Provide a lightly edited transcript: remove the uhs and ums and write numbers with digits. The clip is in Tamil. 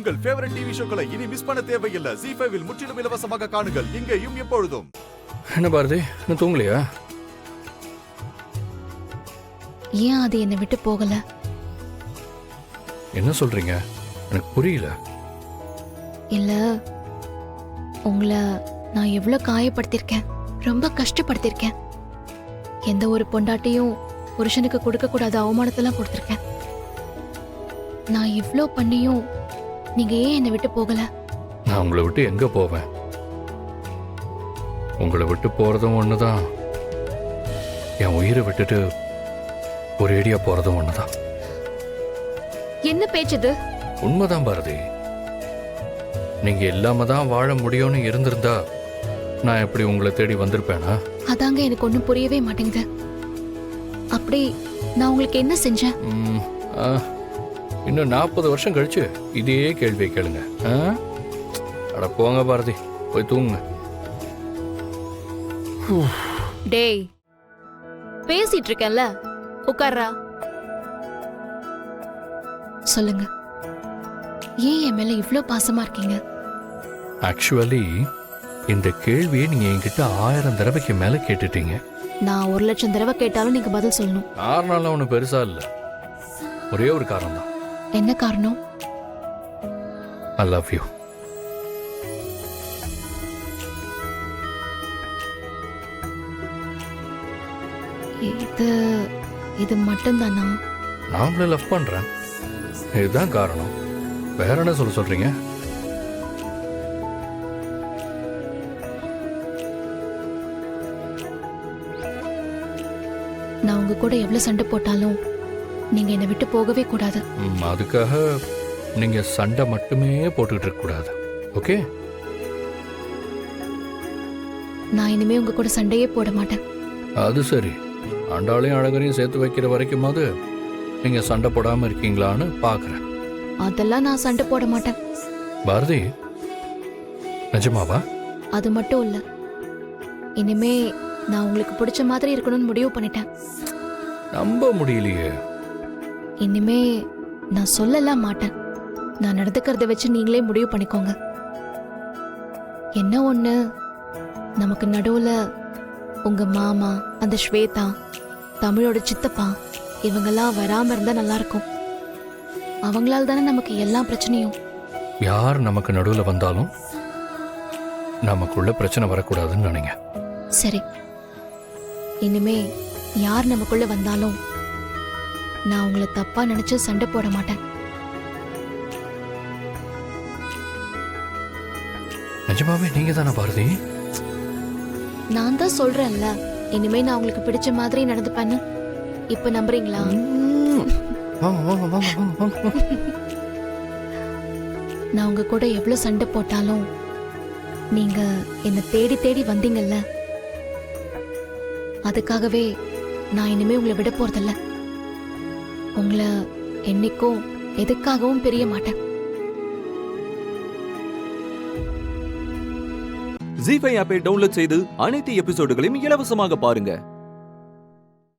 உங்கள் ஃபேவரட் டிவி ஷோக்களை இனி மிஸ் பண்ண தேவையில்லை. ZEE5 இல் முற்றிலும் இலவசமாக காணுங்கள், இங்கேயும் எப்பொழுதும். என்ன பாரதி, இன்னும் தூங்கலையா? ஏன் அது என்னை விட்டு போகல? என்ன சொல்றீங்க? எனக்கு புரியல. இல்ல, உங்களை நான் எவ்வளவு காயப்படுத்திருக்கேன், ரொம்ப கஷ்டப்படுத்திருக்கேன். எந்த ஒரு பொண்டாட்டியும் புருஷனுக்கு கொடுக்க கூடாத அவமானத்தெல்லாம் கொடுத்திருக்கேன். நான் இவ்ளோ பண்ணியும் நீங்க ஏன் என்னை விட்டு போகல? நான் உங்களை விட்டு எங்க போவேன்? உங்களை விட்டு போறதும் ஒண்ணுதான், என் உயிரை விட்டுட்டு ஒரேடியா போறதும் ஒண்ணுதான். என்ன பேச்சுது? உண்மைதான் பாரதி. நீங்க இல்லாம தான் வாழ முடியும்னு இருந்திருந்தா நான் எப்படி உங்களை தேடி வந்திருப்பேனா? அதாங்க எனக்கு ஒண்ணும் புரியவே மாட்டேங்குது. அப்படி நான் உங்களுக்கு என்ன செஞ்சேன்? இன்னும் 40 வருஷம் கழிச்சு இதே கேள்வியை கேளுங்க. அட போங்க பாரதி, போய் தூங்குங்க. டேய், பேசிட்டு இருக்கேன்ல, உட்கார்றா. சொல்லுங்க, ஏன் என் மேல இவ்ளோ பாசமா இருக்கீங்க? ஆக்சுவலி இந்த கேள்வியை நீங்க என்கிட்ட 1000 தடவைக்கு மேல கேட்டுட்டீங்க. நான் 1,00,000 தடவை கேட்டாலும் நீங்க பதில் சொல்லணும். காரணம்லாம் ஒன்றும் பெருசா இல்ல, ஒரே ஒரு காரணம் தான். என்ன காரணம்? I love you. இது மட்டும்தானா? நான் உங்களை லவ் பண்றேன், இதுதான் காரணம். வேற என்ன சொல்றீங்க? நான் உங்க கூட எவ்வளவு சண்டை போட்டாலும் நீங்க என்னை விட்டு போகவே கூடாது. அதுக்காக நீங்க சண்டை மட்டுமே போட்டுக்கிட்டு இருக்க கூடாது, ஓகே? நான் இனிமே உங்க கூட சண்டையே போட மாட்டேன். அது சரி, ஆண்டாளையும் அழகரையும் சேர்த்து வைக்கிற வரைக்குமாவது நீங்க சண்டை போடாம இருக்கீங்களான்னு பாக்குறேன். அதெல்லாம் நான் சண்டை போட மாட்டேன். பாரதி, நிஜமாவா? அது மட்டும் இல்ல, இனிமே நான் உங்களுக்கு பிடிச்ச மாதிரி இருக்கணும்னு முடிவு பண்ணிட்டேன். நம்ப முடியலையே. இனிமே நான் சொல்லலாம் மாட்டேன். நான் நடந்துக்கிறத வச்சு நீங்களே முடிவு பண்ணிக்கோங்க. என்ன ஒண்ணு, நமக்கு நடுவுல உங்க மாமா, அந்த ஸ்வேதா, தமிழோட சித்தப்பா இவங்கெல்லாம் வராம இருந்தா நல்லா இருக்கும். அவங்களால தானே நமக்கு எல்லா பிரச்சனையும். யார் நமக்கு நடுவுல வந்தாலும் நமக்குள்ள பிரச்சனை வரக்கூடாதுன்னு நினைங்க. சரி, இனிமே யார் நமக்குள்ள வந்தாலும் நான் உங்களை தப்பா நினைச்சு சண்டை போட மாட்டேன். நிஜமாவே நீங்க தானே பாரதி? நான் தான் சொல்றேன்ல, இனிமே நான் உங்களுக்கு பிடிச்ச மாதிரி நடந்துப்பேன்னு. இப்ப நம்புறீங்களா? நான் உங்க கூட எவ்வளவு சண்டை போட்டாலும் நீங்க என்ன தேடி தேடி வந்தீங்கல்ல, அதுக்காகவே நான் இனிமே உங்களை விட போறதில்ல. உங்களை என்னைக்கும் எதுக்காகவும் பிரிய மாட்டேன். ZEE5 ஆப்பை டவுன்லோட் செய்து அனைத்து எபிசோடுகளையும் இலவசமாக பாருங்க.